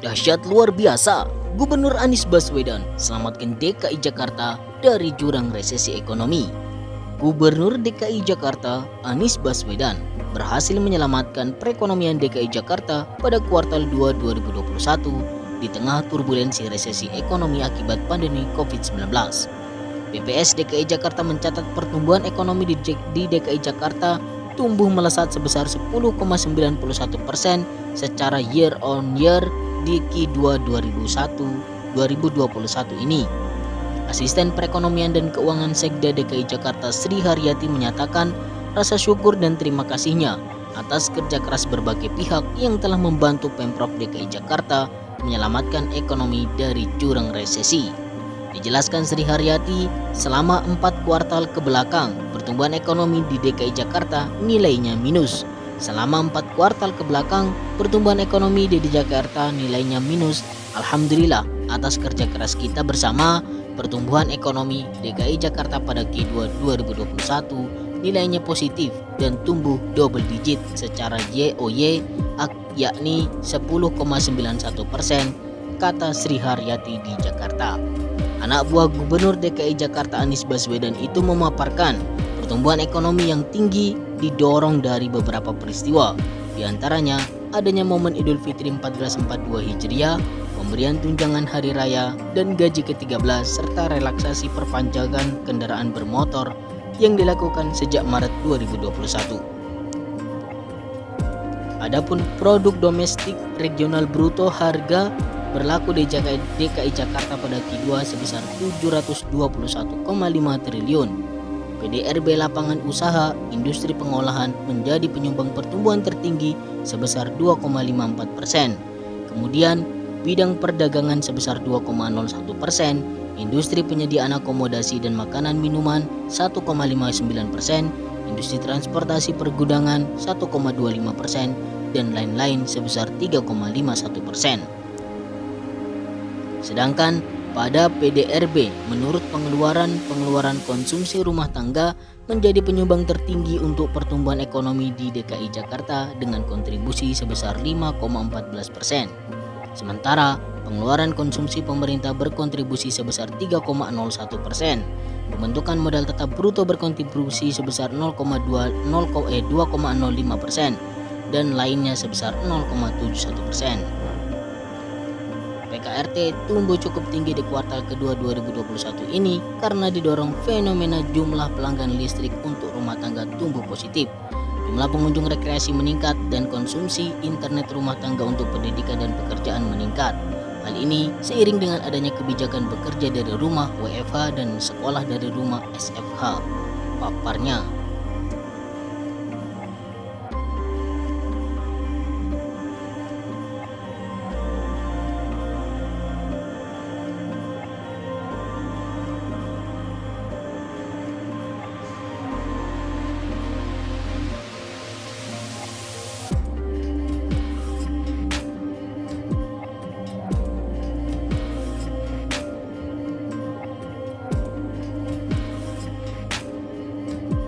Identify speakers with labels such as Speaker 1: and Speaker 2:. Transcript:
Speaker 1: Dahsyat luar biasa, Gubernur Anies Baswedan selamatkan DKI Jakarta dari jurang resesi ekonomi. Gubernur DKI Jakarta Anies Baswedan berhasil menyelamatkan perekonomian DKI Jakarta pada kuartal 2 2021 di tengah turbulensi resesi ekonomi akibat pandemi COVID-19. BPS DKI Jakarta mencatat pertumbuhan ekonomi di DKI Jakarta tumbuh melesat sebesar 10,91% secara year on year di Q2 2021 ini. Asisten Perekonomian dan Keuangan Sekda DKI Jakarta Sri Haryati menyatakan rasa syukur dan terima kasihnya atas kerja keras berbagai pihak yang telah membantu Pemprov DKI Jakarta menyelamatkan ekonomi dari jurang resesi. Dijelaskan Sri Haryati, selama 4 kuartal ke belakang, pertumbuhan ekonomi di DKI Jakarta nilainya minus. Selama 4 kuartal ke belakang, pertumbuhan ekonomi di Jakarta nilainya minus. Alhamdulillah, atas kerja keras kita bersama, pertumbuhan ekonomi DKI Jakarta pada Q2 2021 nilainya positif dan tumbuh double digit secara YoY, yakni 10,91%, kata Sri Haryati di Jakarta. Anak buah Gubernur DKI Jakarta Anies Baswedan itu memaparkan pertumbuhan ekonomi yang tinggi didorong dari beberapa peristiwa, di antaranya adanya momen Idul Fitri 1442 Hijriah, pemberian tunjangan hari raya dan gaji ke-13 serta relaksasi perpanjangan kendaraan bermotor yang dilakukan sejak Maret 2021. Adapun produk domestik regional bruto harga berlaku di DKI Jakarta pada Q2 sebesar 721,5 triliun. PDRB lapangan usaha industri pengolahan menjadi penyumbang pertumbuhan tertinggi sebesar 2,54%. Kemudian bidang perdagangan sebesar 2,01%, industri penyediaan akomodasi dan makanan minuman 1,59%, industri transportasi pergudangan 1,25% dan lain-lain sebesar 3,51%. Sedangkan pada PDRB, menurut pengeluaran konsumsi rumah tangga menjadi penyumbang tertinggi untuk pertumbuhan ekonomi di DKI Jakarta dengan kontribusi sebesar 5,14%. Sementara pengeluaran konsumsi pemerintah berkontribusi sebesar 3,01%. Pembentukan modal tetap bruto berkontribusi sebesar 2,05% dan lainnya sebesar 0,71%. PKRT tumbuh cukup tinggi di kuartal kedua 2021 ini karena didorong fenomena jumlah pelanggan listrik untuk rumah tangga tumbuh positif, jumlah pengunjung rekreasi meningkat, dan konsumsi internet rumah tangga untuk pendidikan dan pekerjaan meningkat. Hal ini seiring dengan adanya kebijakan bekerja dari rumah WFH dan sekolah dari rumah SFH, paparnya.